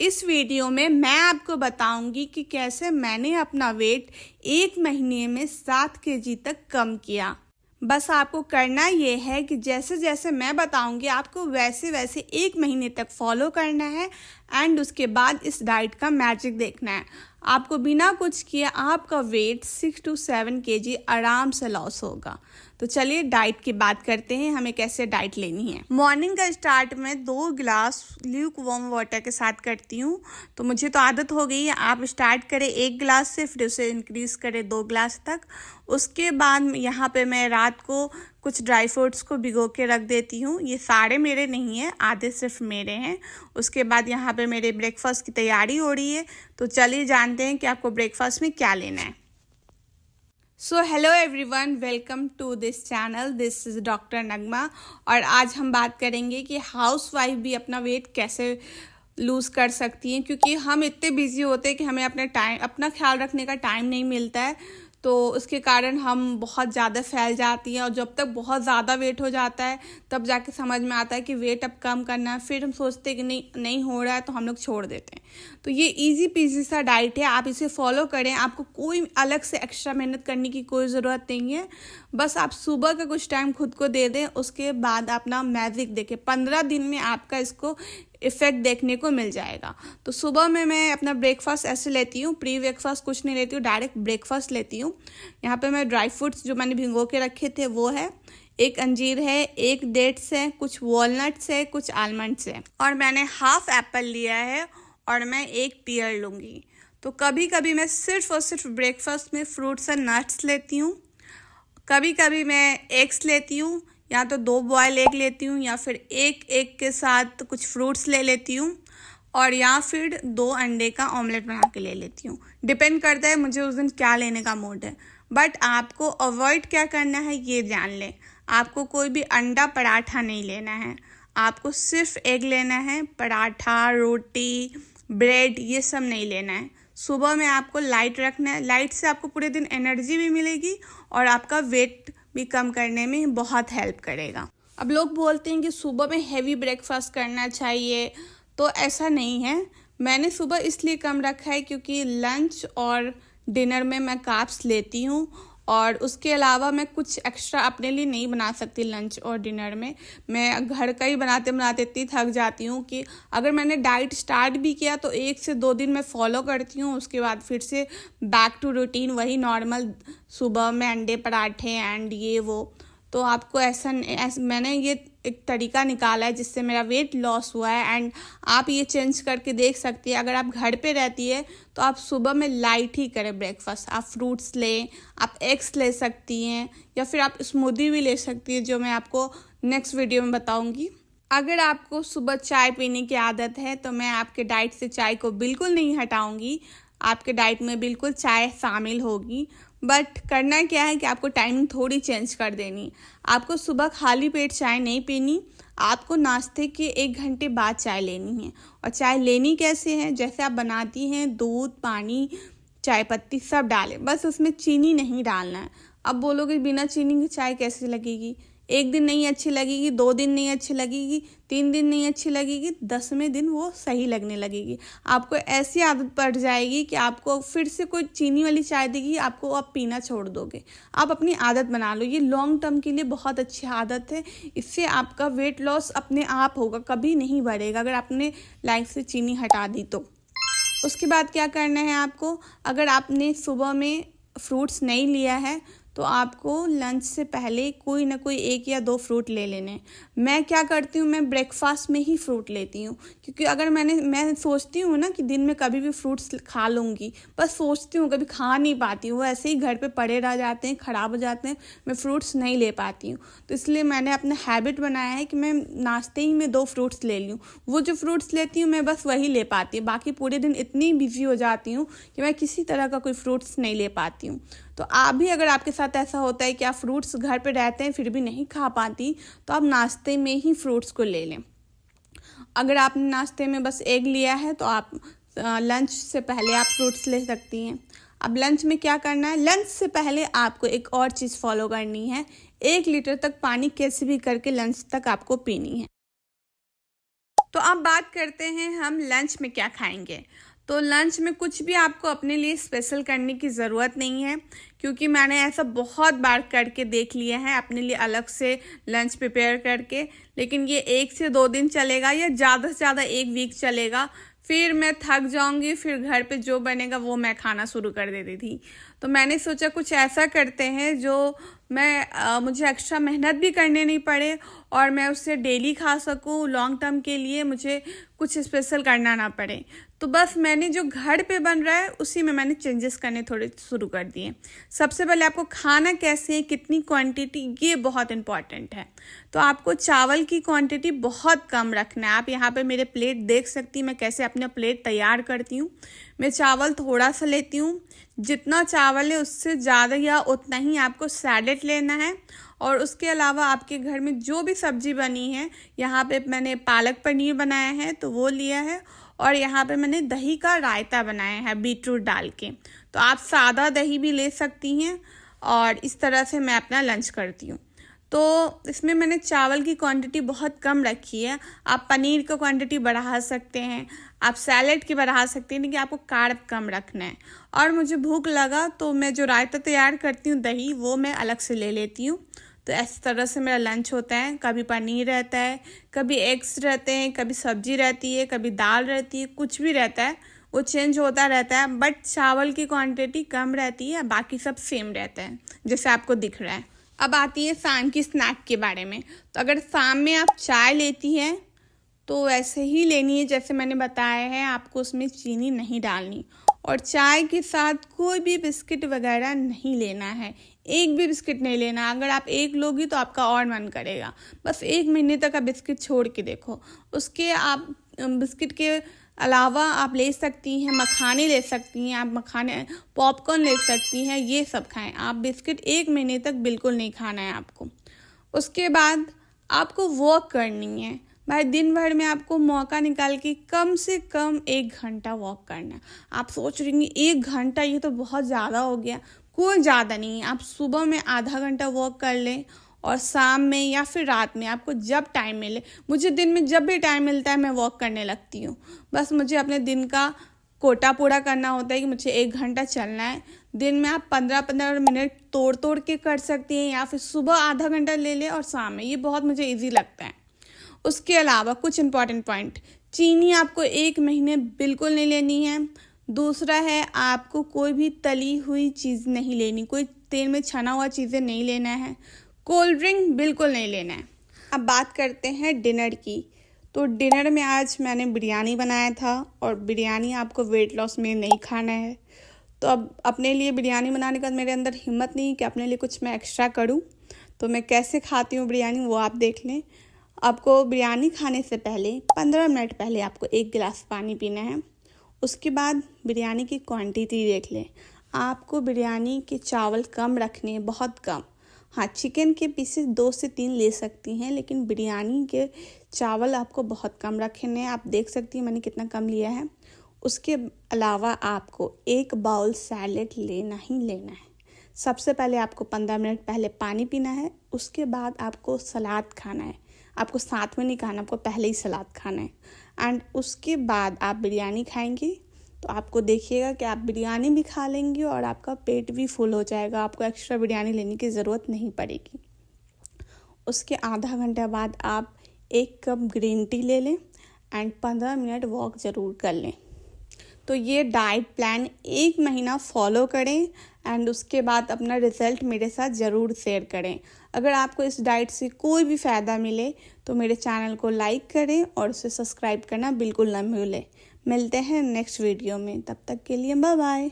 इस वीडियो में मैं आपको बताऊंगी कि कैसे मैंने अपना वेट 1 महीने में 7 केजी तक कम किया। बस आपको करना ये है कि जैसे जैसे मैं बताऊंगी आपको वैसे वैसे 1 महीने तक फॉलो करना है एंड उसके बाद इस डाइट का मैजिक देखना है। आपको बिना कुछ किए आपका वेट 6 to 7 केजी आराम से लॉस होगा। तो चलिए डाइट की बात करते हैं, हमें कैसे डाइट लेनी है। मॉर्निंग का स्टार्ट में 2 गिलास ल्यूक वार्म वाटर के साथ करती हूँ। तो मुझे तो आदत हो गई है, आप स्टार्ट करें 1 गिलास से, फिर उसे इंक्रीज़ करें 2 गिलास तक। उसके बाद यहाँ पे मैं रात को कुछ ड्राई फ्रूट्स को भिगो के रख देती हूँ। ये सारे मेरे नहीं हैं, आधे सिर्फ मेरे हैं। उसके बाद यहाँ पे मेरे ब्रेकफास्ट की तैयारी हो रही है। तो चलिए जानते हैं कि आपको ब्रेकफास्ट में क्या लेना है। So hello everyone, welcome to this channel. This is doctor Nagma और आज हम बात करेंगे कि हाउसवाइफ भी अपना वेट कैसे लूज़ कर सकती हैं, क्योंकि हम इतने बिजी होते हैं कि हमें अपना ख्याल रखने का टाइम नहीं मिलता है। तो उसके कारण हम बहुत ज़्यादा फैल जाती हैं और जब तक बहुत ज़्यादा वेट हो जाता है तब जाके समझ में आता है कि वेट अब कम करना है। फिर हम सोचते हैं कि नहीं हो रहा है तो हम लोग छोड़ देते हैं। तो ये इजी पीजी सा डाइट है, आप इसे फॉलो करें। आपको कोई अलग से एक्स्ट्रा मेहनत करने की कोई ज़रूरत नहीं है। बस आप सुबह का कुछ टाइम खुद को दे दें, उसके बाद अपना मैजिक देखें। 15 दिन में आपका इसको इफ़ेक्ट देखने को मिल जाएगा। तो सुबह में मैं अपना ब्रेकफास्ट ऐसे लेती हूँ, प्री ब्रेकफास्ट कुछ नहीं लेती हूँ, डायरेक्ट ब्रेकफास्ट लेती हूँ। यहाँ पे मैं ड्राई फ्रूट्स जो मैंने भिगो के रखे थे वो है, 1 अंजीर है, 1 डेट्स है, कुछ वॉलनट्स है, कुछ आलमंड्स है और मैंने हाफ एप्पल लिया है और मैं 1 पीयर लूँगी। तो कभी कभी मैं सिर्फ और सिर्फ ब्रेकफास्ट में फ्रूट्स एंड नट्स लेती हूँ। कभी कभी मैं एग्स लेती हूँ, या तो 2 बॉयल एग लेती हूँ या फिर एक एग के साथ कुछ फ्रूट्स ले लेती हूँ, और या फिर 2 अंडे का ऑमलेट बना के ले लेती हूँ। डिपेंड करता है मुझे उस दिन क्या लेने का मूड है। बट आपको अवॉइड क्या करना है ये जान लें। आपको कोई भी अंडा पराठा नहीं लेना है, आपको सिर्फ एग लेना है। पराठा, रोटी, ब्रेड ये सब नहीं लेना है। सुबह में आपको लाइट रखना है, लाइट से आपको पूरे दिन एनर्जी भी मिलेगी और आपका वेट भी कम करने में बहुत हेल्प करेगा। अब लोग बोलते हैं कि सुबह में हेवी ब्रेकफास्ट करना चाहिए, तो ऐसा नहीं है। मैंने सुबह इसलिए कम रखा है क्योंकि लंच और डिनर में मैं कार्ब्स लेती हूँ और उसके अलावा मैं कुछ एक्स्ट्रा अपने लिए नहीं बना सकती। लंच और डिनर में मैं घर का ही बनाते बनाते इतनी थक जाती हूँ कि अगर मैंने डाइट स्टार्ट भी किया तो 1 से 2 दिन मैं फॉलो करती हूँ, उसके बाद फिर से बैक टू रूटीन वही नॉर्मल सुबह में अंडे पराठे एंड ये वो। तो आपको ऐसा मैंने ये एक तरीका निकाला है जिससे मेरा वेट लॉस हुआ है एंड आप ये चेंज करके देख सकती है। अगर आप घर पे रहती है तो आप सुबह में लाइट ही करें ब्रेकफास्ट। आप फ्रूट्स लें, आप एग्स ले सकती हैं या फिर आप स्मूदी भी ले सकती हैं, जो मैं आपको नेक्स्ट वीडियो में बताऊंगी। अगर आपको सुबह चाय पीने की आदत है तो मैं आपके डाइट से चाय को बिल्कुल नहीं हटाऊंगी, आपके डाइट में बिल्कुल चाय शामिल होगी। बट करना क्या है कि आपको टाइमिंग थोड़ी चेंज कर देनी। आपको सुबह खाली पेट चाय नहीं पीनी, आपको नाश्ते के 1 घंटे बाद चाय लेनी है। और चाय लेनी कैसे है, जैसे आप बनाती हैं, दूध, पानी, चाय पत्ती सब डालें, बस उसमें चीनी नहीं डालना है। अब बोलोगे बिना चीनी की चाय कैसे लगेगी? 1 दिन नहीं अच्छी लगेगी, 2 दिन नहीं अच्छी लगेगी, 3 दिन नहीं अच्छी लगेगी, 10वें दिन वो सही लगने लगेगी। आपको ऐसी आदत पड़ जाएगी कि आपको फिर से कोई चीनी वाली चाय देगी, आपको आप पीना छोड़ दोगे। आप अपनी आदत बना लो, ये लॉन्ग टर्म के लिए बहुत अच्छी आदत है। इससे आपका वेट लॉस अपने आप होगा, कभी नहीं बढ़ेगा अगर आपने लाइफ से चीनी हटा दी तो। उसके बाद क्या करना है आपको, अगर आपने सुबह में फ्रूट्स नहीं लिया है तो आपको लंच से पहले कोई ना कोई 1 या 2 फ्रूट ले लेने। मैं क्या करती हूँ, मैं ब्रेकफास्ट में ही फ्रूट लेती हूँ, क्योंकि अगर मैं सोचती हूँ ना कि दिन में कभी भी फ्रूट्स खा लूँगी, बस सोचती हूँ, कभी खा नहीं पाती हूँ, ऐसे ही घर पे पड़े रह जाते हैं, ख़राब हो जाते हैं, मैं फ्रूट्स नहीं ले पाती हूँ। तो इसलिए मैंने अपना हैबिट बनाया है कि मैं नाश्ते ही में 2 फ्रूट्स ले लूँ। वो जो फ्रूट्स लेती हूँ मैं बस वही ले पाती हूँ, बाकी पूरे दिन इतनी बिजी हो जाती हूँ कि मैं किसी तरह का कोई फ्रूट्स नहीं ले पाती हूँ। तो आप भी, अगर आपके साथ ऐसा होता है कि आप फ्रूट्स घर पे रहते हैं फिर भी नहीं खा पाती, तो आप नाश्ते में ही फ्रूट्स को ले लें। अगर आपने नाश्ते में बस एग लिया है तो आप लंच से पहले आप फ्रूट्स ले सकती हैं। अब लंच में क्या करना है, लंच से पहले आपको एक और चीज़ फॉलो करनी है। 1 लीटर तक पानी कैसे भी करके लंच तक आपको पीनी है। तो अब बात करते हैं हम लंच में क्या खाएंगे। तो लंच में कुछ भी आपको अपने लिए स्पेशल करने की ज़रूरत नहीं है, क्योंकि मैंने ऐसा बहुत बार करके देख लिया है अपने लिए अलग से लंच प्रिपेयर करके। लेकिन ये 1 से 2 दिन चलेगा या ज़्यादा से ज़्यादा 1 वीक चलेगा, फिर मैं थक जाऊंगी, फिर घर पे जो बनेगा वो मैं खाना शुरू कर देती थी। तो मैंने सोचा कुछ ऐसा करते हैं जो मुझे एक्स्ट्रा मेहनत भी करने नहीं पड़े और मैं उससे डेली खा सकूं, लॉन्ग टर्म के लिए मुझे कुछ स्पेशल करना ना पड़े। तो बस मैंने जो घर पे बन रहा है उसी में मैंने चेंजेस करने थोड़े शुरू कर दिए। सबसे पहले आपको खाना कैसे है, कितनी क्वांटिटी, ये बहुत इंपॉर्टेंट है। तो आपको चावल की क्वांटिटी बहुत कम रखना है। आप यहाँ पे मेरे प्लेट देख सकती हैं मैं कैसे अपना प्लेट तैयार करती हूँ। मैं चावल थोड़ा सा लेती हूँ, जितना चावल है उससे ज़्यादा या उतना ही आपको सैलेड लेना है। और उसके अलावा आपके घर में जो भी सब्जी बनी है, यहाँ पे मैंने पालक पनीर बनाया है तो वो लिया है, और यहाँ पे मैंने दही का रायता बनाया है बीटरूट डाल के। तो आप सादा दही भी ले सकती हैं, और इस तरह से मैं अपना लंच करती हूँ। तो इसमें मैंने चावल की क्वांटिटी बहुत कम रखी है। आप पनीर का क्वांटिटी बढ़ा सकते हैं, आप सैलेड की बढ़ा सकते हैं, लेकिन आपको कार्ब कम रखना है। और मुझे भूख लगा तो मैं जो रायता तैयार करती हूँ दही, वो मैं अलग से ले लेती हूँ। तो इस तरह से मेरा लंच होता है। कभी पनीर रहता है, कभी एग्स रहते हैं, कभी सब्जी रहती है, कभी दाल रहती है, कुछ भी रहता है, वो चेंज होता रहता है। बट चावल की क्वांटिटी कम रहती है, बाकी सब सेम रहता है जैसे आपको दिख रहा है। अब आती है शाम की स्नैक के बारे में। तो अगर शाम में आप चाय लेती हैं तो वैसे ही लेनी है जैसे मैंने बताया है, आपको उसमें चीनी नहीं डालनी, और चाय के साथ कोई भी बिस्किट वगैरह नहीं लेना है। एक भी बिस्किट नहीं लेना। अगर आप एक लोगी तो आपका और मन करेगा। बस 1 महीने तक आप बिस्किट छोड़ के देखो। उसके आप बिस्किट के अलावा आप ले सकती हैं, मखाने ले सकती हैं, आप मखाने पॉपकॉर्न ले सकती हैं, ये सब खाएं। आप बिस्किट 1 महीने तक बिल्कुल नहीं खाना है आपको। उसके बाद आपको वॉक करनी है। भाई दिन भर में आपको मौका निकाल के कम से कम 1 घंटा वॉक करना है। आप सोच रही हैं 1 घंटा ये तो बहुत ज़्यादा हो गया। कोई ज़्यादा नहीं है। आप सुबह में आधा घंटा वॉक कर लें, और शाम में या फिर रात में आपको जब टाइम मिले। मुझे दिन में जब भी टाइम मिलता है मैं वॉक करने लगती हूँ। बस मुझे अपने दिन का कोटा पूरा करना होता है कि मुझे 1 घंटा चलना है। दिन में आप 15-15 मिनट तोड़ के कर सकती हैं, या फिर सुबह आधा घंटा ले लें और शाम में। ये बहुत मुझे ईजी लगता है। उसके अलावा कुछ इंपॉर्टेंट पॉइंट, चीनी आपको 1 महीने बिल्कुल नहीं लेनी है। दूसरा है, आपको कोई भी तली हुई चीज़ नहीं लेनी, कोई तेल में छना हुआ चीज़ें नहीं लेना है। कोल्ड ड्रिंक बिल्कुल नहीं लेना है। अब बात करते हैं डिनर की। तो डिनर में आज मैंने बिरयानी बनाया था, और बिरयानी आपको वेट लॉस में नहीं खाना है। तो अब अपने लिए बिरयानी बनाने का मेरे अंदर हिम्मत नहीं कि अपने लिए कुछ मैं एक्स्ट्रा करूं। तो मैं कैसे खाती हूँ बिरयानी वो आप देख लें। आपको बिरयानी खाने से पहले 15 मिनट पहले आपको 1 गिलास पानी पीना है। उसके बाद बिरयानी की क्वांटिटी देख लें। आपको बिरयानी के चावल कम रखने हैं, बहुत कम। हाँ, चिकन के पीसेस 2 से 3 ले सकती हैं, लेकिन बिरयानी के चावल आपको बहुत कम रखने हैं। आप देख सकती हैं मैंने कितना कम लिया है। उसके अलावा आपको 1 बाउल सैलेड लेना ही लेना है। सबसे पहले आपको 15 मिनट पहले पानी पीना है। उसके बाद आपको सलाद खाना है। आपको साथ में नहीं खाना, आपको पहले ही सलाद खाना है। एंड उसके बाद आप बिरयानी खाएंगे तो आपको देखिएगा कि आप बिरयानी भी खा लेंगे और आपका पेट भी फुल हो जाएगा। आपको एक्स्ट्रा बिरयानी लेने की ज़रूरत नहीं पड़ेगी। उसके आधा घंटा बाद आप 1 कप ग्रीन टी ले लें एंड 15 मिनट वॉक ज़रूर कर लें। तो ये डाइट प्लान 1 महीना फॉलो करें एंड उसके बाद अपना रिज़ल्ट मेरे साथ ज़रूर शेयर करें। अगर आपको इस डाइट से कोई भी फ़ायदा मिले तो मेरे चैनल को लाइक करें और उसे सब्सक्राइब करना बिल्कुल ना भूलें। मिलते हैं नेक्स्ट वीडियो में, तब तक के लिए बाय बाय।